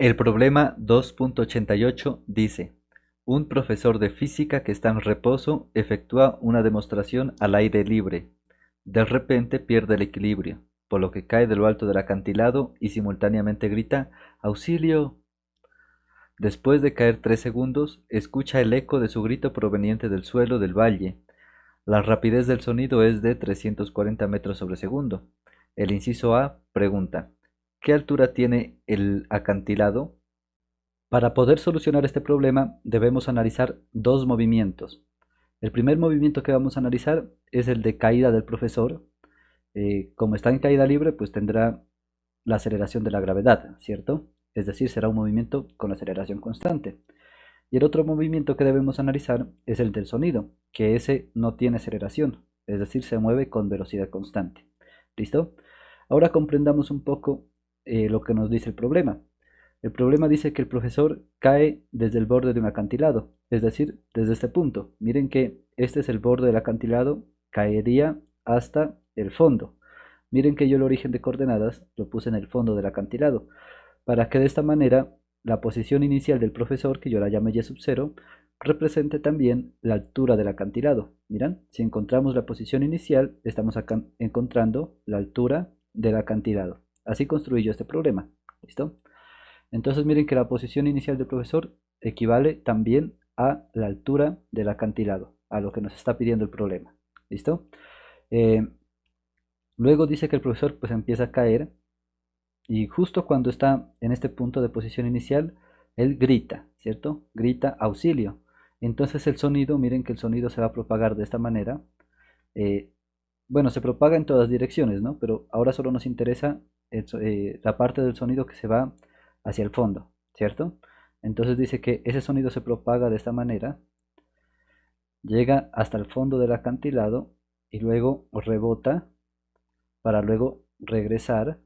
El problema 2.88 dice: un profesor de física que está en reposo efectúa una demostración al aire libre. De repente pierde el equilibrio, por lo que cae de lo alto del acantilado y simultáneamente grita ¡Auxilio! Después de caer 3 segundos, escucha el eco de su grito proveniente del suelo del valle. La rapidez del sonido es de 340 metros sobre segundo. El inciso A pregunta: ¿qué altura tiene el acantilado? Para poder solucionar este problema debemos analizar dos movimientos. El primer movimiento que vamos a analizar es el de caída del profesor. Como está en caída libre, pues tendrá la aceleración de la gravedad, ¿cierto? Es decir, será un movimiento con aceleración constante. Y el otro movimiento que debemos analizar es el del sonido, que ese no tiene aceleración, es decir, se mueve con velocidad constante. ¿Listo? Ahora comprendamos un poco lo que nos dice el problema. El problema dice que el profesor cae desde el borde de un acantilado, es decir, desde este punto. Miren que este es el borde del acantilado, caería hasta el fondo. Miren que yo el origen de coordenadas lo puse en el fondo del acantilado, para que de esta manera la posición inicial del profesor, que yo la llame y sub 0, represente también la altura del acantilado. Miren, si encontramos la posición inicial, estamos acá encontrando la altura del acantilado. Así construí yo este problema. ¿Listo? Entonces miren que la posición inicial del profesor equivale también a la altura del acantilado, a lo que nos está pidiendo el problema. ¿Listo? Eh, Luego dice que el profesor pues empieza a caer y justo cuando está en este punto de posición inicial, él grita, ¿cierto? Grita auxilio. Entonces el sonido, miren que el sonido se va a propagar de esta manera. Eh, bueno, se propaga en todas direcciones, ¿no? Pero ahora solo nos interesa la parte del sonido que se va hacia el fondo, ¿cierto? Entonces dice que ese sonido se propaga de esta manera, llega hasta el fondo del acantilado y luego rebota para luego regresar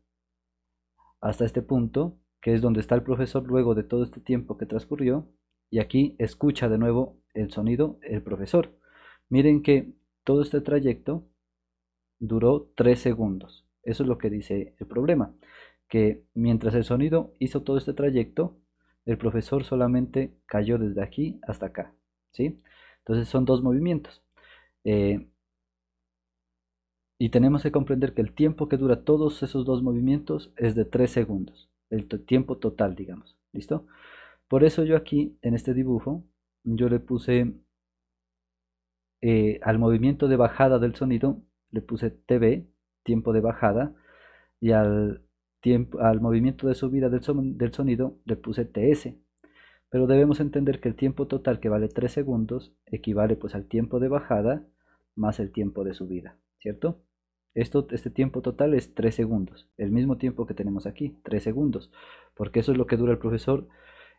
hasta este punto, que es donde está el profesor luego de todo este tiempo que transcurrió, y aquí escucha de nuevo el sonido el profesor. Miren que todo este trayecto duró 3 segundos. Eso es lo que dice el problema, que mientras el sonido hizo todo este trayecto, el profesor solamente cayó desde aquí hasta acá, ¿sí? Entonces son dos movimientos. Eh, y tenemos que comprender que el tiempo que dura todos esos dos movimientos es de 3 segundos, el tiempo total, digamos, ¿listo? Por eso yo aquí, en este dibujo, yo le puse al movimiento de bajada del sonido, le puse TB, tiempo de bajada, y al movimiento de subida del sonido le puse TS. Pero debemos entender que el tiempo total, que vale 3 segundos, equivale pues al tiempo de bajada más el tiempo de subida, ¿cierto? Este tiempo total es 3 segundos, el mismo tiempo que tenemos aquí, 3 segundos, porque eso es lo que dura el profesor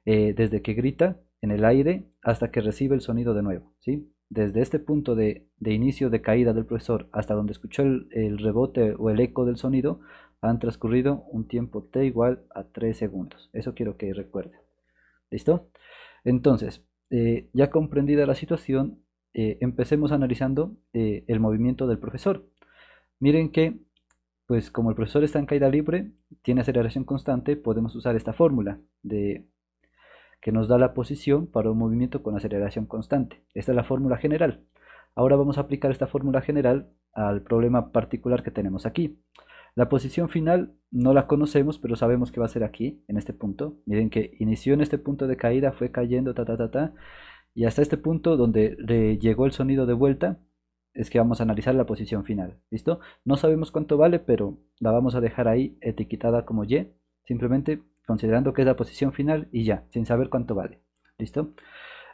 desde que grita en el aire hasta que recibe el sonido de nuevo, ¿sí? Desde este punto de inicio de caída del profesor hasta donde escuchó el rebote o el eco del sonido, han transcurrido un tiempo t igual a 3 segundos. Eso quiero que recuerden. ¿Listo? Entonces, ya comprendida la situación, empecemos analizando el movimiento del profesor. Miren que, pues como el profesor está en caída libre, tiene aceleración constante, podemos usar esta fórmula que nos da la posición para un movimiento con aceleración constante. Esta es la fórmula general. Ahora vamos a aplicar esta fórmula general al problema particular que tenemos aquí. La posición final no la conocemos, pero sabemos que va a ser aquí, en este punto. Miren que inició en este punto de caída, fue cayendo, y hasta este punto donde le llegó el sonido de vuelta, es que vamos a analizar la posición final. ¿Listo? No sabemos cuánto vale, pero la vamos a dejar ahí etiquetada como Y, simplemente considerando que es la posición final y ya, sin saber cuánto vale. ¿Listo?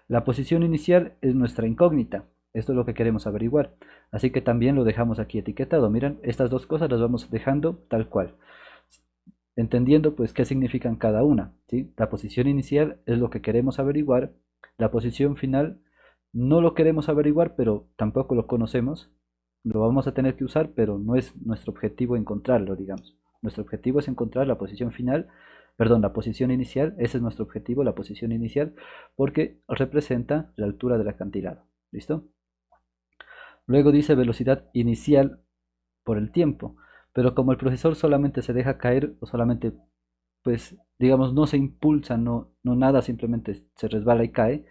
La posición inicial es nuestra incógnita. Esto es lo que queremos averiguar. Así que también lo dejamos aquí etiquetado. Miren, estas dos cosas las vamos dejando tal cual. Entendiendo pues qué significan cada una. ¿Sí? La posición inicial es lo que queremos averiguar. La posición final no lo queremos averiguar, pero tampoco lo conocemos. Lo vamos a tener que usar, pero no es nuestro objetivo encontrarlo, digamos. Nuestro objetivo es encontrar la posición final, perdón, la posición inicial. Ese es nuestro objetivo, la posición inicial, porque representa la altura del acantilado. ¿Listo? Luego dice velocidad inicial por el tiempo, pero como el profesor solamente se deja caer o solamente pues digamos, no se impulsa, no nada, simplemente se resbala y cae.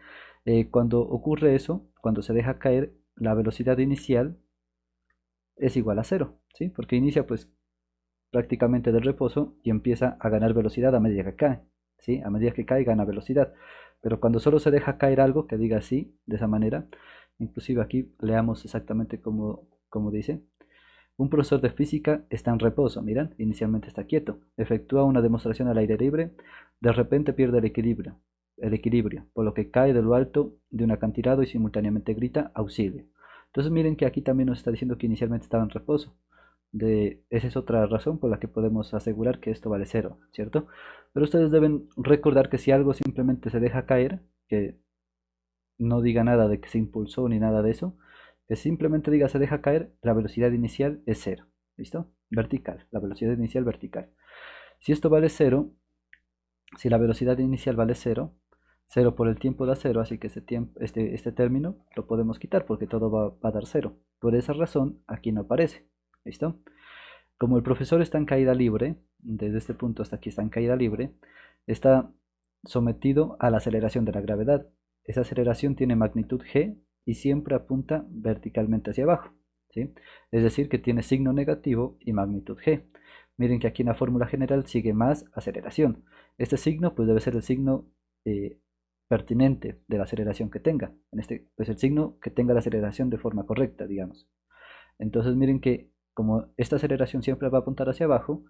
Cuando ocurre eso, cuando se deja caer, la velocidad inicial es igual a cero, ¿sí? Porque inicia pues prácticamente del reposo y empieza a ganar velocidad a medida que cae, ¿sí? A medida que cae gana velocidad. Pero cuando solo se deja caer algo que diga así, de esa manera, inclusive aquí leamos exactamente como dice. Un profesor de física está en reposo, miran, inicialmente está quieto, efectúa una demostración al aire libre, de repente pierde el equilibrio, por lo que cae de lo alto de un acantilado y simultáneamente grita auxilio. Entonces miren que aquí también nos está diciendo que inicialmente estaba en reposo. Esa es otra razón por la que podemos asegurar que esto vale cero, ¿cierto? Pero ustedes deben recordar que si algo simplemente se deja caer, que no diga nada de que se impulsó ni nada de eso, que simplemente diga se deja caer, la velocidad inicial es cero. ¿Listo? Vertical, la velocidad inicial vertical. Si esto vale cero, si la velocidad inicial vale cero, cero por el tiempo da cero, así que este término lo podemos quitar porque todo va a dar cero. Por esa razón, aquí no aparece. ¿Listo? Como el profesor está en caída libre, desde este punto hasta aquí está en caída libre, está sometido a la aceleración de la gravedad. Esa aceleración tiene magnitud g y siempre apunta verticalmente hacia abajo, ¿sí? Es decir, que tiene signo negativo y magnitud g. Miren que aquí en la fórmula general sigue más aceleración. Este signo pues debe ser el signo pertinente de la aceleración que tenga. Pues el signo que tenga la aceleración de forma correcta, digamos. Entonces miren que como esta aceleración siempre va a apuntar hacia abajo,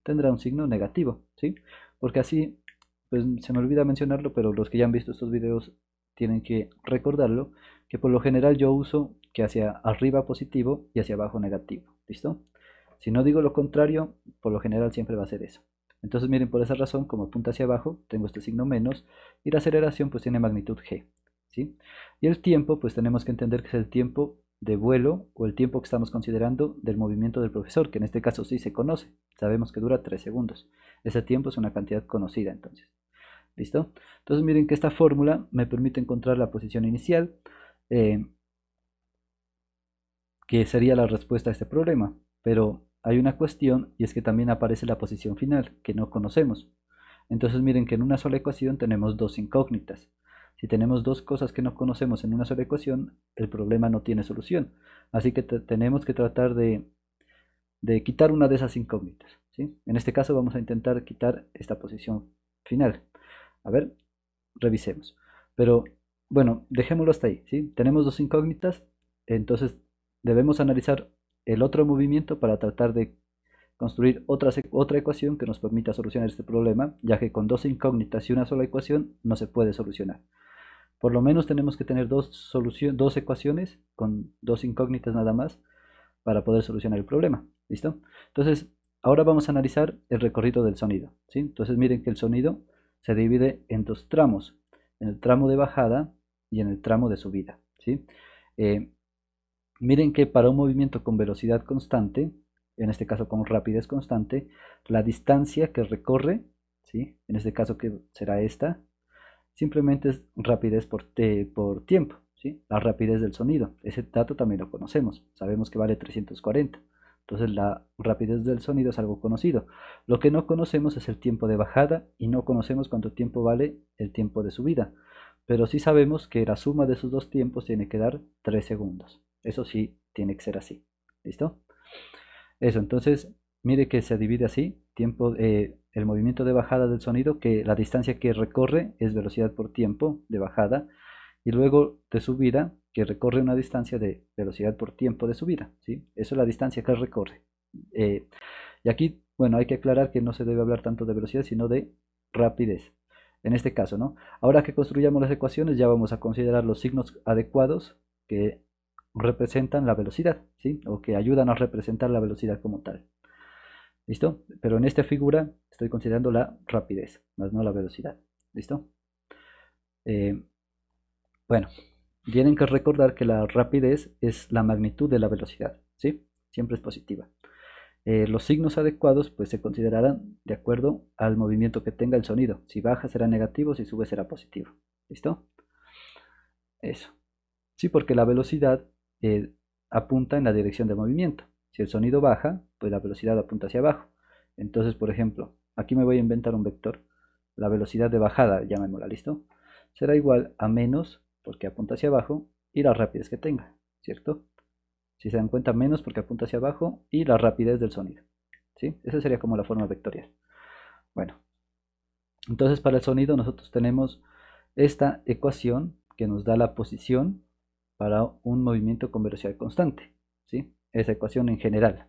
tendrá un signo negativo, ¿sí? Porque así, pues se me olvida mencionarlo, pero los que ya han visto estos videos tienen que recordarlo, que por lo general yo uso que hacia arriba positivo y hacia abajo negativo, ¿listo? Si no digo lo contrario, por lo general siempre va a ser eso. Entonces miren, por esa razón, como apunta hacia abajo, tengo este signo menos, y la aceleración pues tiene magnitud g, ¿sí? Y el tiempo, pues tenemos que entender que es el tiempo de vuelo o el tiempo que estamos considerando del movimiento del profesor, que en este caso sí se conoce, sabemos que dura 3 segundos. Ese tiempo es una cantidad conocida entonces. ¿Listo? Entonces miren que esta fórmula me permite encontrar la posición inicial, eh, que sería la respuesta a este problema, pero hay una cuestión y es que también aparece la posición final, que no conocemos. Entonces miren que en una sola ecuación tenemos dos incógnitas. Si tenemos dos cosas que no conocemos en una sola ecuación, el problema no tiene solución. Así que tenemos que tratar de quitar una de esas incógnitas, ¿sí? En este caso vamos a intentar quitar esta posición final. A ver, revisemos. Pero bueno, dejémoslo hasta ahí, ¿sí? Tenemos dos incógnitas, entonces debemos analizar el otro movimiento para tratar de construir otra ecuación que nos permita solucionar este problema, ya que con dos incógnitas y una sola ecuación no se puede solucionar. Por lo menos tenemos que tener dos ecuaciones con dos incógnitas nada más para poder solucionar el problema. ¿Listo? Entonces, ahora vamos a analizar el recorrido del sonido, ¿sí? Entonces miren que el sonido se divide en dos tramos, en el tramo de bajada y en el tramo de subida, ¿sí? Eh, Miren que para un movimiento con velocidad constante, en este caso con rapidez constante, la distancia que recorre, ¿sí? En este caso que será esta, simplemente es rapidez por tiempo, ¿sí? La rapidez del sonido. Ese dato también lo conocemos, sabemos que vale 340. Entonces la rapidez del sonido es algo conocido. Lo que no conocemos es el tiempo de bajada y no conocemos cuánto tiempo vale el tiempo de subida. Pero sí sabemos que la suma de esos dos tiempos tiene que dar 3 segundos. Eso sí, tiene que ser así. ¿Listo? Eso, entonces, mire que se divide así, el movimiento de bajada del sonido, que la distancia que recorre es velocidad por tiempo de bajada, y luego de subida, que recorre una distancia de velocidad por tiempo de subida, ¿sí? Eso es la distancia que recorre. Eh, y aquí, bueno, hay que aclarar que no se debe hablar tanto de velocidad, sino de rapidez. En este caso, ¿no? Ahora que construyamos las ecuaciones, ya vamos a considerar los signos adecuados que representan la velocidad, ¿sí? O que ayudan a representar la velocidad como tal. ¿Listo? Pero en esta figura estoy considerando la rapidez, más no la velocidad. ¿Listo? Eh, bueno, tienen que recordar que la rapidez es la magnitud de la velocidad, ¿sí? Siempre es positiva. Los signos adecuados pues se considerarán de acuerdo al movimiento que tenga el sonido. Si baja será negativo, si sube será positivo. ¿Listo? Eso. Sí, porque la velocidad eh, apunta en la dirección de movimiento. Si el sonido baja, pues la velocidad apunta hacia abajo. Entonces, por ejemplo, aquí me voy a inventar un vector, la velocidad de bajada, llamémosla, ¿listo? Será igual a menos, porque apunta hacia abajo, y la rapidez que tenga, ¿cierto? Si se dan cuenta, menos porque apunta hacia abajo y la rapidez del sonido, ¿sí? Esa sería como la forma vectorial. Bueno, entonces para el sonido nosotros tenemos esta ecuación que nos da la posición para un movimiento con velocidad constante, ¿sí? Esa ecuación en general.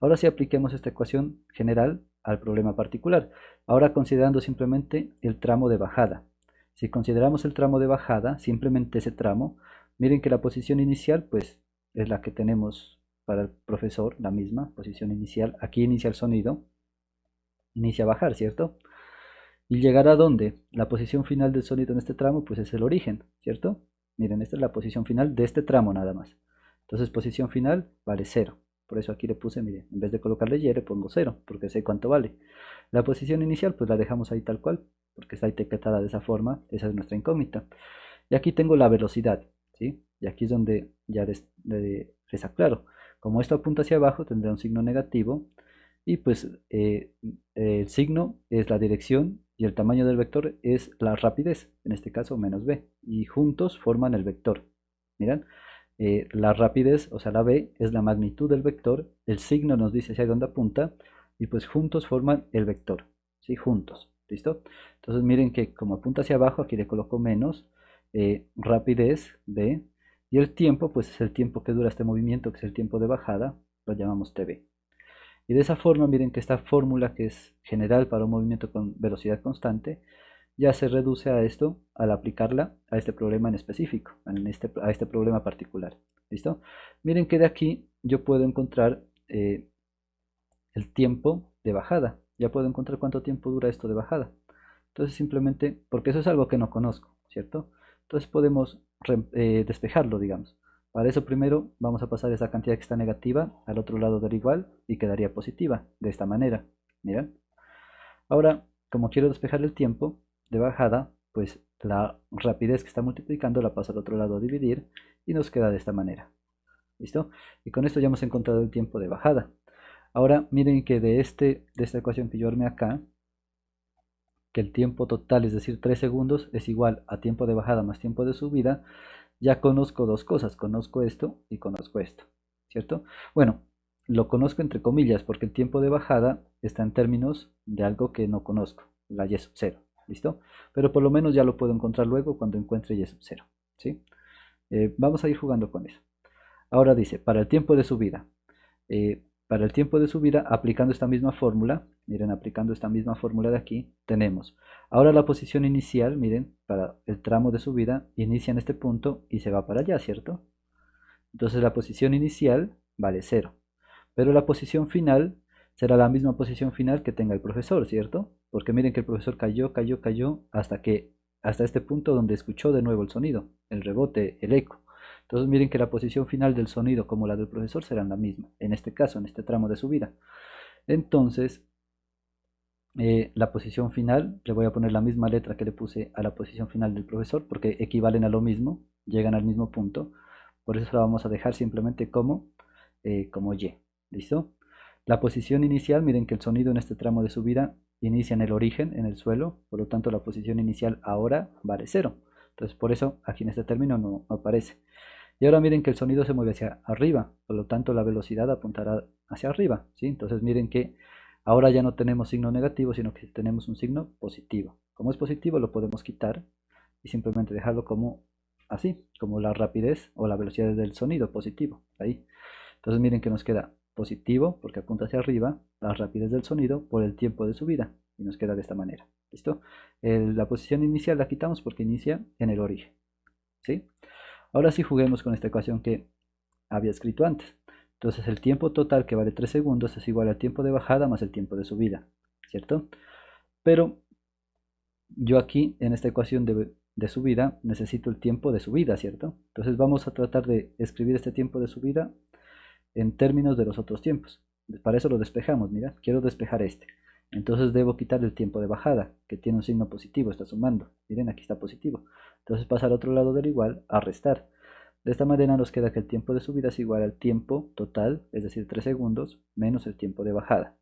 Ahora sí apliquemos esta ecuación general al problema particular. Ahora considerando simplemente el tramo de bajada. Si consideramos el tramo de bajada, simplemente ese tramo, miren que la posición inicial pues es la que tenemos para el profesor, la misma posición inicial. Aquí inicia el sonido, inicia a bajar, ¿cierto? ¿Y llegará a dónde? La posición final del sonido en este tramo pues es el origen, ¿cierto? Miren, esta es la posición final de este tramo nada más. Entonces posición final vale 0. Por eso aquí le puse, miren, en vez de colocarle y le pongo 0, porque sé cuánto vale. La posición inicial pues la dejamos ahí tal cual, porque está etiquetada de esa forma, esa es nuestra incógnita. Y aquí tengo la velocidad, ¿sí? Y aquí es donde ya les aclaro. Como esto apunta hacia abajo, tendrá un signo negativo, y pues el signo es la dirección y el tamaño del vector es la rapidez, en este caso menos b, y juntos forman el vector. Miren, la rapidez, o sea la b, es la magnitud del vector, el signo nos dice hacia dónde apunta, y pues juntos forman el vector, ¿sí? Juntos, ¿listo? Entonces miren que como apunta hacia abajo, aquí le coloco menos, rapidez b, y el tiempo, pues es el tiempo que dura este movimiento, que es el tiempo de bajada, lo llamamos tb. Y de esa forma, miren que esta fórmula que es general para un movimiento con velocidad constante, ya se reduce a esto al aplicarla a este problema en específico, a este problema particular. ¿Listo? Miren que de aquí yo puedo encontrar el tiempo de bajada. Ya puedo encontrar cuánto tiempo dura esto de bajada. Entonces simplemente, porque eso es algo que no conozco, ¿cierto? Entonces podemos despejarlo, digamos. Para eso primero vamos a pasar esa cantidad que está negativa al otro lado del igual y quedaría positiva, de esta manera. Miren. Ahora, como quiero despejar el tiempo de bajada, pues la rapidez que está multiplicando la paso al otro lado a dividir y nos queda de esta manera. ¿Listo? Y con esto ya hemos encontrado el tiempo de bajada. Ahora miren que de esta ecuación que yo armé acá, que el tiempo total, es decir, 3 segundos, es igual a tiempo de bajada más tiempo de subida, ya conozco dos cosas, conozco esto y conozco esto, ¿cierto? Bueno, lo conozco entre comillas porque el tiempo de bajada está en términos de algo que no conozco, la y sub 0, ¿listo? Pero por lo menos ya lo puedo encontrar luego cuando encuentre y sub 0, ¿sí? Vamos a ir jugando con eso. Ahora dice, para el tiempo de subida, para el tiempo de subida, aplicando esta misma fórmula, miren, aplicando esta misma fórmula de aquí, tenemos, ahora la posición inicial, miren, para el tramo de subida, inicia en este punto y se va para allá, ¿cierto? Entonces la posición inicial vale 0, pero la posición final será la misma posición final que tenga el profesor, ¿cierto? Porque miren que el profesor cayó, cayó, cayó, hasta este punto donde escuchó de nuevo el sonido, el rebote, el eco. Entonces miren que la posición final del sonido como la del profesor serán la misma, en este caso, en este tramo de subida. Entonces, la posición final, le voy a poner la misma letra que le puse a la posición final del profesor, porque equivalen a lo mismo, llegan al mismo punto. Por eso la vamos a dejar simplemente como Y. ¿Listo? La posición inicial, miren que el sonido en este tramo de subida inicia en el origen, en el suelo, por lo tanto la posición inicial ahora vale 0. Entonces por eso aquí en este término no aparece. Y ahora miren que el sonido se mueve hacia arriba, por lo tanto la velocidad apuntará hacia arriba, ¿sí? Entonces miren que ahora ya no tenemos signo negativo, sino que tenemos un signo positivo. Como es positivo lo podemos quitar y simplemente dejarlo como así, como la rapidez o la velocidad del sonido positivo, ahí. Entonces miren que nos queda positivo porque apunta hacia arriba, la rapidez del sonido por el tiempo de subida y nos queda de esta manera. ¿Listo? La posición inicial la quitamos porque inicia en el origen, ¿sí? Ahora sí juguemos con esta ecuación que había escrito antes. Entonces el tiempo total que vale 3 segundos es igual al tiempo de bajada más el tiempo de subida, ¿cierto? Pero yo aquí en esta ecuación de subida necesito el tiempo de subida, ¿cierto? Entonces vamos a tratar de escribir este tiempo de subida en términos de los otros tiempos. Para eso lo despejamos, mira, quiero despejar este. Entonces debo quitar el tiempo de bajada, que tiene un signo positivo, está sumando. Miren, aquí está positivo. Entonces pasa al otro lado del igual a restar. De esta manera nos queda que el tiempo de subida es igual al tiempo total, es decir, 3 segundos, menos el tiempo de bajada.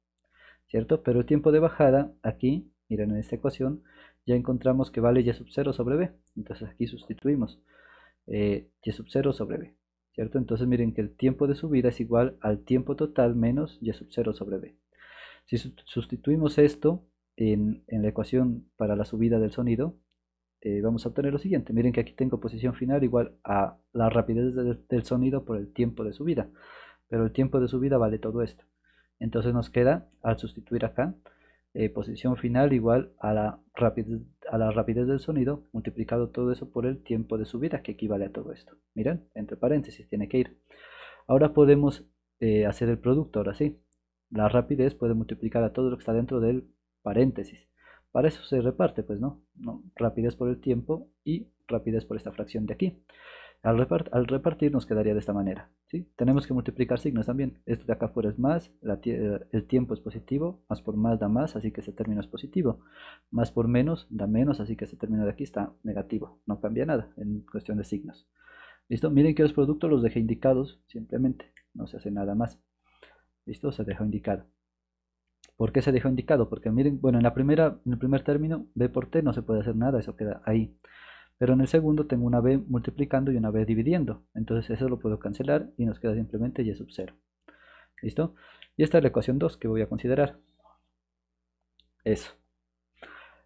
¿cierto? Pero el tiempo de bajada, aquí, miren en esta ecuación, ya encontramos que vale y sub 0 sobre b. Entonces aquí sustituimos y sub 0 sobre b, ¿cierto? Entonces miren que el tiempo de subida es igual al tiempo total menos y sub 0 sobre b. Si sustituimos esto en la ecuación para la subida del sonido, vamos a obtener lo siguiente. Miren que aquí tengo posición final igual a la rapidez del sonido por el tiempo de subida. Pero el tiempo de subida vale todo esto. Entonces nos queda, al sustituir acá, posición final igual a la rapidez del sonido, multiplicado todo eso por el tiempo de subida, que equivale a todo esto. Miren, entre paréntesis tiene que ir. Ahora podemos hacer el producto, ahora sí. La rapidez puede multiplicar a todo lo que está dentro del paréntesis. Para eso se reparte, pues no, rapidez por el tiempo y rapidez por esta fracción de aquí. Al repartir nos quedaría de esta manera, ¿sí? Tenemos que multiplicar signos también. Esto de acá afuera es más, el tiempo es positivo, más por más da más, así que ese término es positivo. Más por menos da menos, así que ese término de aquí está negativo. No cambia nada en cuestión de signos. ¿Listo? Miren que los productos los dejé indicados, simplemente. No se hace nada más. ¿Listo? Se dejó indicado. ¿Por qué se dejó indicado? Porque miren, bueno, en el primer término, b por t no se puede hacer nada, eso queda ahí. Pero en el segundo tengo una b multiplicando y una b dividiendo. Entonces eso lo puedo cancelar y nos queda simplemente y sub 0. ¿Listo? Y esta es la ecuación 2 que voy a considerar. Eso.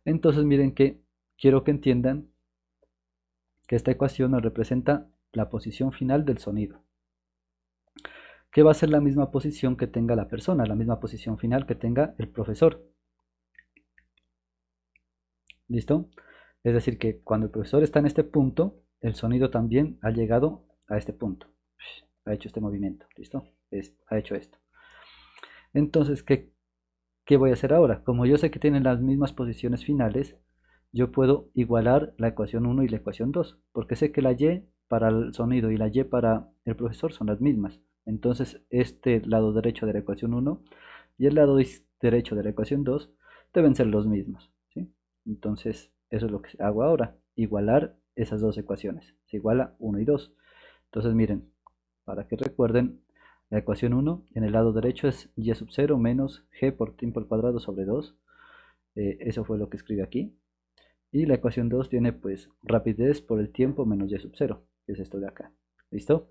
Entonces miren que quiero que entiendan que esta ecuación nos representa la posición final del sonido, que va a ser la misma posición que tenga la persona, la misma posición final que tenga el profesor. ¿Listo? Es decir, que cuando el profesor está en este punto, el sonido también ha llegado a este punto. Ha hecho este movimiento, ¿listo? Ha hecho esto. Entonces, ¿qué voy a hacer ahora? Como yo sé que tienen las mismas posiciones finales, yo puedo igualar la ecuación 1 y la ecuación 2, porque sé que la y para el sonido y la y para el profesor son las mismas. Entonces, este lado derecho de la ecuación 1 y el lado derecho de la ecuación 2 deben ser los mismos, ¿sí? Entonces, eso es lo que hago ahora, igualar esas dos ecuaciones. Se iguala 1 y 2. Entonces, miren, para que recuerden, la ecuación 1 en el lado derecho es y sub 0 menos g por tiempo al cuadrado sobre 2. Eso fue lo que escribí aquí. Y la ecuación 2 tiene pues rapidez por el tiempo menos y sub 0, que es esto de acá. ¿Listo?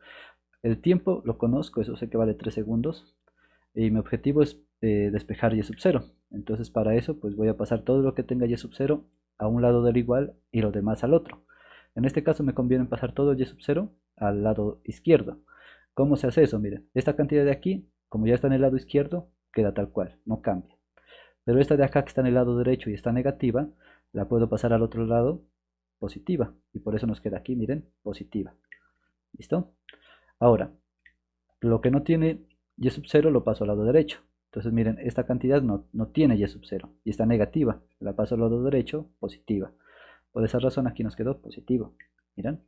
El tiempo lo conozco, eso sé que vale 3 segundos. Y mi objetivo es despejar y sub 0. Entonces para eso pues voy a pasar todo lo que tenga y sub 0 a un lado del igual y lo demás al otro. En este caso me conviene pasar todo y sub 0 al lado izquierdo. ¿Cómo se hace eso? Miren, esta cantidad de aquí, como ya está en el lado izquierdo, queda tal cual, no cambia. Pero esta de acá que está en el lado derecho y está negativa, la puedo pasar al otro lado positiva. Y por eso nos queda aquí, miren, positiva. ¿Listo? Ahora, lo que no tiene y sub 0 lo paso al lado derecho. Entonces miren, esta cantidad no tiene y sub 0 y está negativa. La paso al lado derecho, positiva. Por esa razón aquí nos quedó positivo. Miren.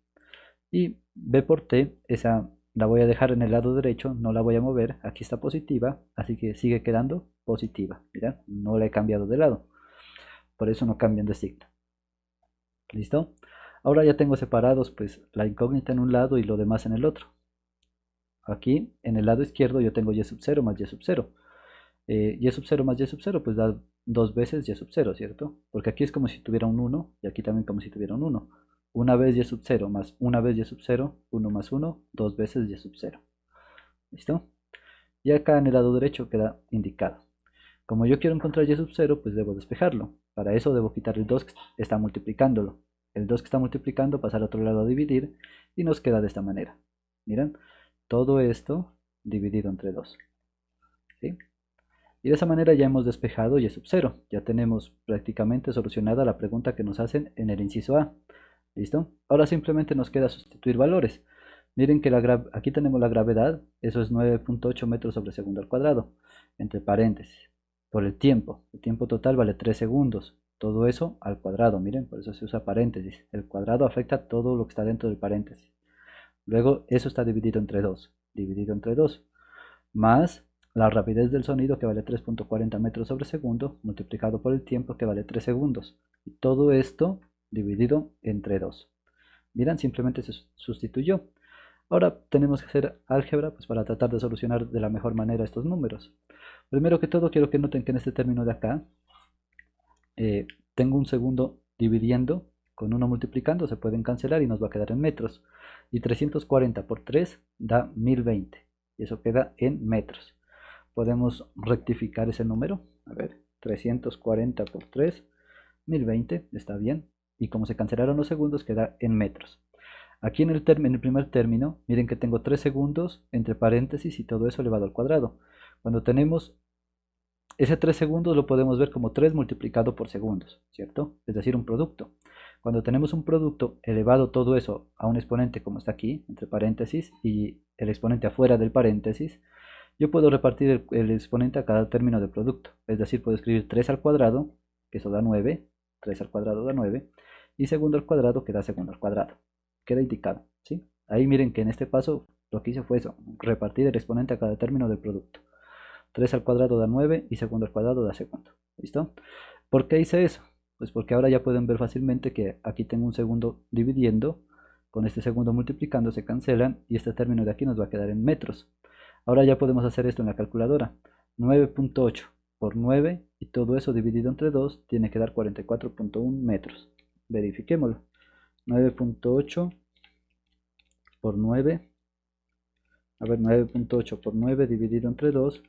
Y b por t, esa la voy a dejar en el lado derecho, no la voy a mover. Aquí está positiva, así que sigue quedando positiva. Miren, no la he cambiado de lado. Por eso no cambian de signo. ¿Listo? Ahora ya tengo separados pues la incógnita en un lado y lo demás en el otro. Aquí en el lado izquierdo yo tengo y sub 0 más y sub 0. Y sub 0 más y sub 0 pues da dos veces y sub 0, ¿cierto? Porque aquí es como si tuviera un 1 y aquí también como si tuviera un 1. Una vez y sub 0 más una vez y sub 0, 1 más 1, dos veces y sub 0. ¿Listo? Y acá en el lado derecho queda indicado. Como yo quiero encontrar y sub 0, pues debo despejarlo. Para eso debo quitar el 2 que está multiplicándolo. El 2 que está multiplicando pasa al otro lado a dividir y nos queda de esta manera. Miren, todo esto dividido entre 2. ¿Sí? Y de esa manera ya hemos despejado y sub 0. Ya tenemos prácticamente solucionada la pregunta que nos hacen en el inciso A. ¿Listo? Ahora simplemente nos queda sustituir valores. Miren que aquí tenemos la gravedad, eso es 9.8 metros sobre segundo al cuadrado, entre paréntesis. Por el tiempo total vale 3 segundos. Todo eso al cuadrado, miren, por eso se usa paréntesis. El cuadrado afecta todo lo que está dentro del paréntesis. Luego eso está dividido entre 2, más la rapidez del sonido que vale 3.40 metros sobre segundo, multiplicado por el tiempo que vale 3 segundos. Y todo esto dividido entre 2. Miren, simplemente se sustituyó. Ahora tenemos que hacer álgebra pues, para tratar de solucionar de la mejor manera estos números. Primero que todo quiero que noten que en este término de acá tengo un segundo dividiendo con uno multiplicando, se pueden cancelar y nos va a quedar en metros. Y 340 por 3 da 1020 y eso queda en metros. Podemos rectificar ese número. A ver, 340 por 3, 1020, está bien. Y como se cancelaron los segundos, queda en metros. Aquí en el primer término, miren que tengo 3 segundos entre paréntesis y todo eso elevado al cuadrado. Cuando tenemos ese 3 segundos lo podemos ver como 3 multiplicado por segundos, ¿cierto? Es decir, un producto. Cuando tenemos un producto elevado todo eso a un exponente como está aquí, entre paréntesis, y el exponente afuera del paréntesis, yo puedo repartir el exponente a cada término de producto. Es decir, puedo escribir 3 al cuadrado, que eso da 9, 3 al cuadrado da 9, y segundo al cuadrado que da segundo al cuadrado. Queda indicado, ¿sí? Ahí miren que en este paso lo que hice fue eso, repartir el exponente a cada término del producto. 3 al cuadrado da 9 y segundo al cuadrado da segundo. ¿Listo? ¿Por qué hice eso? Pues porque ahora ya pueden ver fácilmente que aquí tengo un segundo dividiendo, con este segundo multiplicando se cancelan y este término de aquí nos va a quedar en metros. Ahora ya podemos hacer esto en la calculadora. 9.8 por 9 y todo eso dividido entre 2 tiene que dar 44.1 metros. Verifiquémoslo. 9.8 por 9. A ver, 9.8 por 9 dividido entre 2,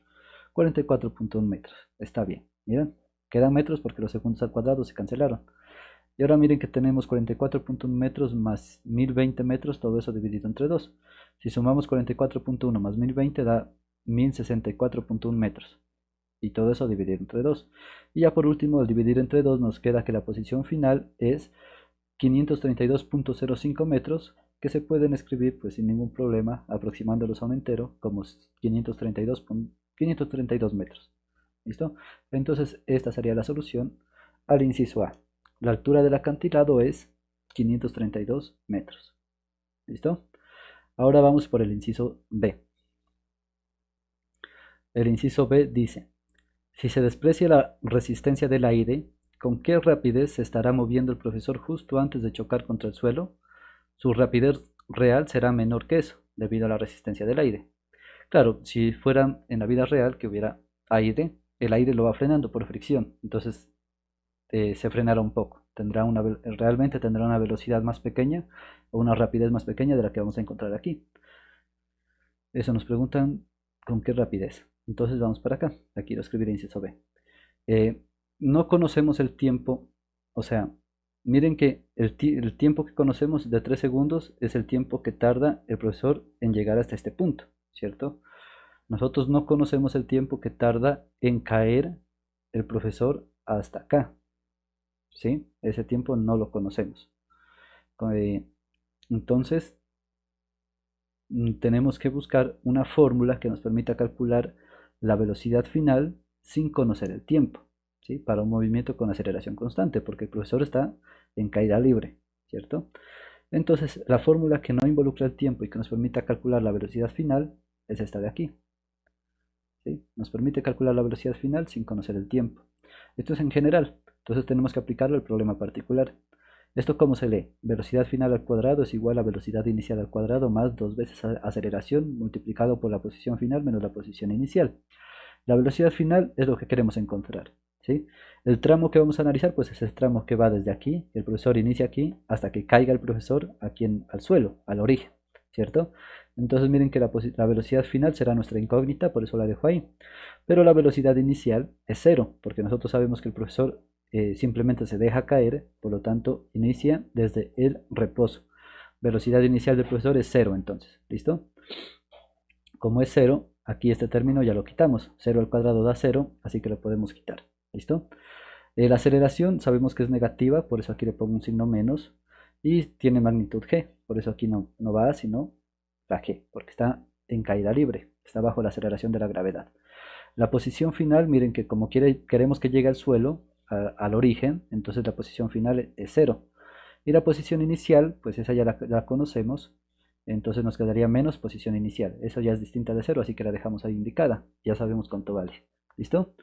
44.1 metros. Está bien. Miren, quedan metros porque los segundos al cuadrado se cancelaron. Y ahora miren que tenemos 44.1 metros más 1020 metros, todo eso dividido entre 2. Si sumamos 44.1 más 1020 da 1064.1 metros. Y todo eso dividido entre 2. Y ya por último, al dividir entre 2 nos queda que la posición final es 532.05 metros, que se pueden escribir pues sin ningún problema, aproximándolos a un entero, como 532 metros. ¿Listo? Entonces esta sería la solución al inciso A. La altura del acantilado es 532 metros. ¿Listo? Ahora vamos por el inciso B. El inciso B dice, si se desprecia la resistencia del aire, ¿con qué rapidez se estará moviendo el profesor justo antes de chocar contra el suelo? Su rapidez real será menor que eso, debido a la resistencia del aire. Claro, si fuera en la vida real que hubiera aire, el aire lo va frenando por fricción, entonces se frenará un poco. Realmente tendrá una velocidad más pequeña o una rapidez más pequeña de la que vamos a encontrar aquí. Eso nos preguntan con qué rapidez. Entonces vamos para acá. Aquí lo escribiré inciso B. No conocemos el tiempo, o sea, miren que el tiempo que conocemos de 3 segundos es el tiempo que tarda el profesor en llegar hasta este punto, ¿cierto? Nosotros no conocemos el tiempo que tarda en caer el profesor hasta acá, ¿sí? Ese tiempo no lo conocemos. Entonces, tenemos que buscar una fórmula que nos permita calcular la velocidad final sin conocer el tiempo, ¿sí? Para un movimiento con aceleración constante, porque el profesor está en caída libre, ¿cierto? Entonces, la fórmula que no involucra el tiempo y que nos permita calcular la velocidad final es esta de aquí, ¿sí? Nos permite calcular la velocidad final sin conocer el tiempo. Esto es en general, entonces tenemos que aplicarlo al problema particular. ¿Esto cómo se lee? Velocidad final al cuadrado es igual a velocidad inicial al cuadrado más 2 veces aceleración multiplicado por la posición final menos la posición inicial. La velocidad final es lo que queremos encontrar, ¿sí? El tramo que vamos a analizar pues es el tramo que va desde aquí, el profesor inicia aquí, hasta que caiga el profesor aquí al suelo, al origen, ¿cierto? Entonces miren que la velocidad final será nuestra incógnita, por eso la dejo ahí. Pero la velocidad inicial es cero, porque nosotros sabemos que el profesor simplemente se deja caer, por lo tanto inicia desde el reposo. Velocidad inicial del profesor es cero entonces, ¿listo? Como es cero, aquí este término ya lo quitamos, 0 al cuadrado da 0, así que lo podemos quitar, ¿listo? La aceleración sabemos que es negativa, por eso aquí le pongo un signo menos, y tiene magnitud g, por eso aquí no va a, sino la g, porque está en caída libre, está bajo la aceleración de la gravedad. La posición final, miren que como queremos que llegue al suelo, al origen, entonces la posición final es 0. Y la posición inicial, pues esa ya la conocemos, entonces nos quedaría menos posición inicial. Esa ya es distinta de 0, así que la dejamos ahí indicada. Ya sabemos cuánto vale. ¿Listo?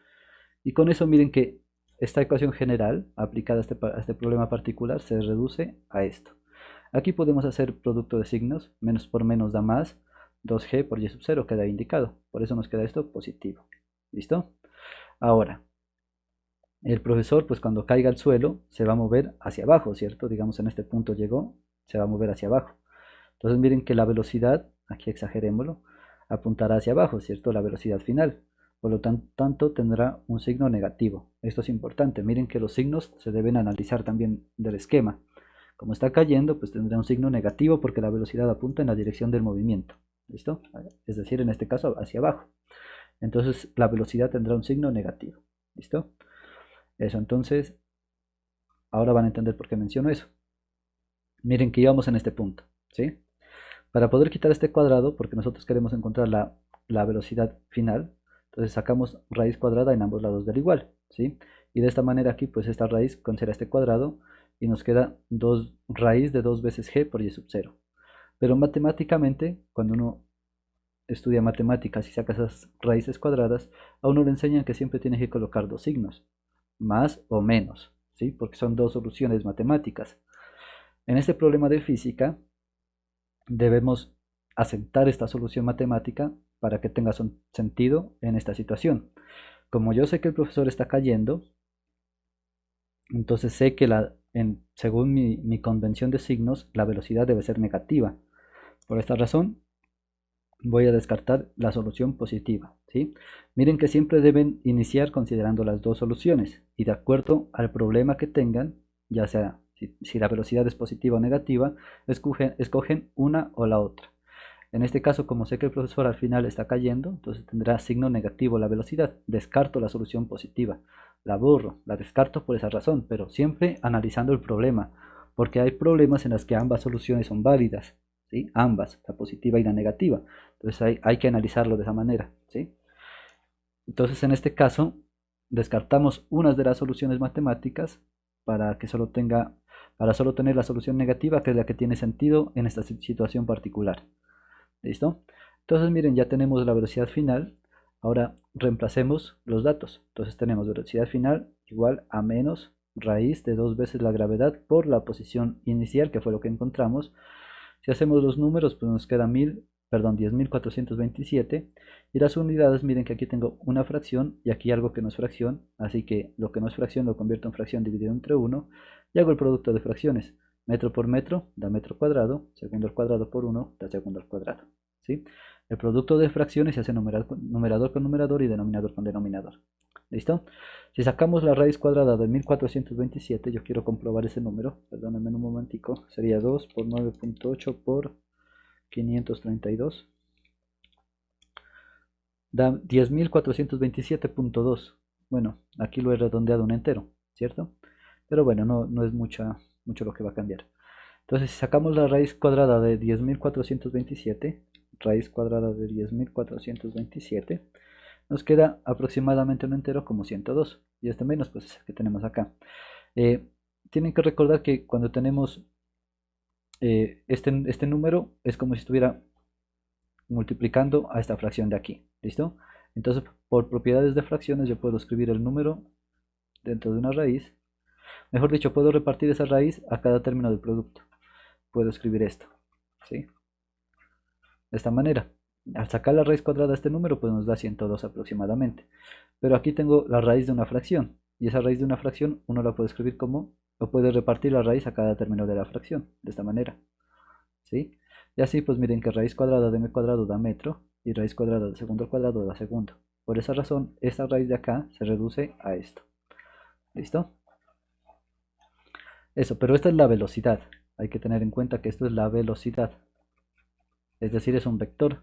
Y con eso miren que esta ecuación general aplicada a este problema particular se reduce a esto. Aquí podemos hacer producto de signos, menos por menos da más, 2g por y sub 0 queda indicado, por eso nos queda esto positivo. ¿Listo? Ahora, el profesor pues cuando caiga al suelo se va a mover hacia abajo, ¿cierto? Digamos en este punto llegó, se va a mover hacia abajo. Entonces miren que la velocidad, aquí exagerémoslo, apuntará hacia abajo, ¿cierto? La velocidad final. Por lo tanto tendrá un signo negativo. Esto es importante. Miren que los signos se deben analizar también del esquema. Como está cayendo, pues tendrá un signo negativo porque la velocidad apunta en la dirección del movimiento. ¿Listo? Es decir, en este caso hacia abajo. Entonces la velocidad tendrá un signo negativo. ¿Listo? Eso, entonces, ahora van a entender por qué menciono eso. Miren que íbamos en este punto, ¿sí? Para poder quitar este cuadrado, porque nosotros queremos encontrar la velocidad final, entonces sacamos raíz cuadrada en ambos lados del igual, ¿sí? Y de esta manera aquí, pues esta raíz considera este cuadrado y nos queda raíz de 2 veces g por y sub 0. Pero matemáticamente, cuando uno estudia matemáticas y saca esas raíces cuadradas, a uno le enseñan que siempre tiene que colocar dos signos, más o menos, ¿sí? Porque son dos soluciones matemáticas. En este problema de física, debemos asentar esta solución matemática para que tenga sentido en esta situación. Como yo sé que el profesor está cayendo, entonces sé que según mi convención de signos, la velocidad debe ser negativa. Por esta razón, voy a descartar la solución positiva, ¿sí? Miren que siempre deben iniciar considerando las dos soluciones y de acuerdo al problema que tengan, ya sea si la velocidad es positiva o negativa, escogen una o la otra. En este caso, como sé que el profesor al final está cayendo, entonces tendrá signo negativo la velocidad. Descarto la solución positiva. La borro, la descarto por esa razón, pero siempre analizando el problema, porque hay problemas en los que ambas soluciones son válidas, ¿sí? Ambas, la positiva y la negativa. Entonces hay que analizarlo de esa manera, ¿sí? Entonces en este caso, descartamos unas de las soluciones matemáticas para solo tener la solución negativa, que es la que tiene sentido en esta situación particular. ¿Listo? Entonces miren, ya tenemos la velocidad final. Ahora reemplacemos los datos. Entonces tenemos velocidad final igual a menos raíz de 2 veces la gravedad por la posición inicial, que fue lo que encontramos. Si hacemos los números, pues nos queda 10.427. Y las unidades, miren que aquí tengo una fracción y aquí algo que no es fracción. Así que lo que no es fracción lo convierto en fracción dividido entre 1. Y hago el producto de fracciones. Metro por metro da metro cuadrado, segundo al cuadrado por 1 da segundo al cuadrado, ¿sí? El producto de fracciones se hace numerador con numerador y denominador con denominador. ¿Listo? Si sacamos la raíz cuadrada de 1427, yo quiero comprobar ese número, perdónenme un momentico, sería 2 por 9.8 por 532, da 10.427.2. Bueno, aquí lo he redondeado un entero, ¿cierto? Pero bueno, no es mucho lo que va a cambiar. Entonces, si sacamos la raíz cuadrada de 10.427, raíz cuadrada de 10.427, nos queda aproximadamente un entero como 102. Y este menos, pues es el que tenemos acá. Tienen que recordar que cuando tenemos este número, es como si estuviera multiplicando a esta fracción de aquí. ¿Listo? Entonces, por propiedades de fracciones, yo puedo escribir el número dentro de una raíz. Mejor dicho, puedo repartir esa raíz a cada término del producto. Puedo escribir esto, ¿sí? De esta manera. Al sacar la raíz cuadrada de este número, pues nos da 102 aproximadamente. Pero aquí tengo la raíz de una fracción. Y esa raíz de una fracción uno la puede escribir como, o puede repartir la raíz a cada término de la fracción. De esta manera, ¿sí? Y así, pues miren que raíz cuadrada de m cuadrado da metro. Y raíz cuadrada de segundo al cuadrado da segundo. Por esa razón, esta raíz de acá se reduce a esto. ¿Listo? Eso, pero esta es la velocidad. Hay que tener en cuenta que esto es la velocidad. Es decir, es un vector.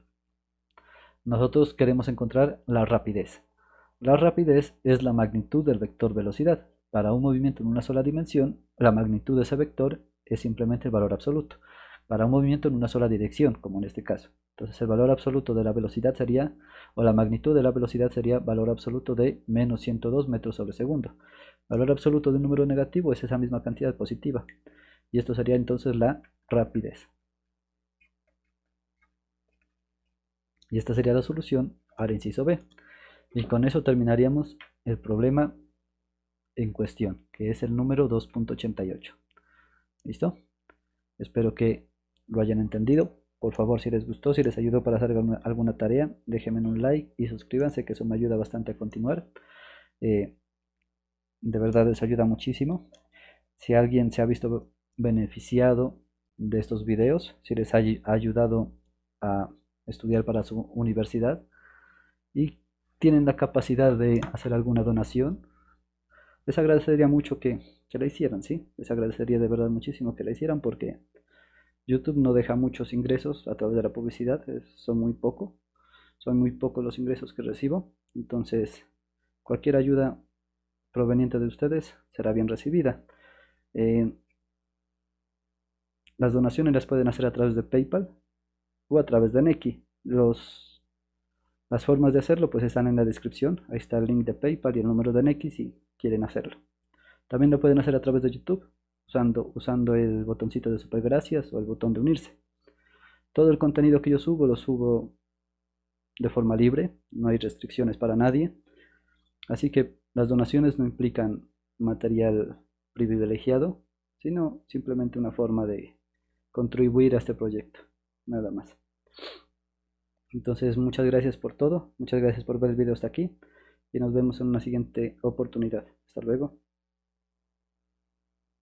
Nosotros queremos encontrar la rapidez. La rapidez es la magnitud del vector velocidad. Para un movimiento en una sola dimensión, la magnitud de ese vector es simplemente el valor absoluto. Para un movimiento en una sola dirección, como en este caso. Entonces el valor absoluto de la velocidad sería, o la magnitud de la velocidad sería valor absoluto de menos 102 metros sobre segundo. Valor absoluto de un número negativo es esa misma cantidad positiva. Y esto sería entonces la rapidez. Y esta sería la solución al inciso B. Y con eso terminaríamos el problema en cuestión, que es el número 2.88. ¿Listo? Espero que lo hayan entendido. Por favor, si les gustó, si les ayudó para hacer alguna tarea, déjenme un like y suscríbanse, que eso me ayuda bastante a continuar. Eh, de verdad les ayuda muchísimo. Si alguien se ha visto beneficiado de estos videos, si les ha ayudado a estudiar para su universidad y tienen la capacidad de hacer alguna donación, les agradecería mucho que la hicieran, ¿sí? Les agradecería de verdad muchísimo que la hicieran, porque YouTube no deja muchos ingresos a través de la publicidad, son muy pocos los ingresos que recibo. Entonces, cualquier ayuda proveniente de ustedes será bien recibida. Eh, las donaciones las pueden hacer a través de PayPal o a través de Nequi. Las formas de hacerlo pues están en la descripción. Ahí está el link de PayPal y el número de Nequi si quieren hacerlo. También lo pueden hacer a través de YouTube, usando el botoncito de super gracias o el botón de unirse. Todo el contenido que yo subo lo subo de forma libre, no hay restricciones para nadie. Así que las donaciones no implican material privilegiado, sino simplemente una forma de contribuir a este proyecto, nada más. Entonces, muchas gracias por todo, muchas gracias por ver el video hasta aquí y nos vemos en una siguiente oportunidad. Hasta luego.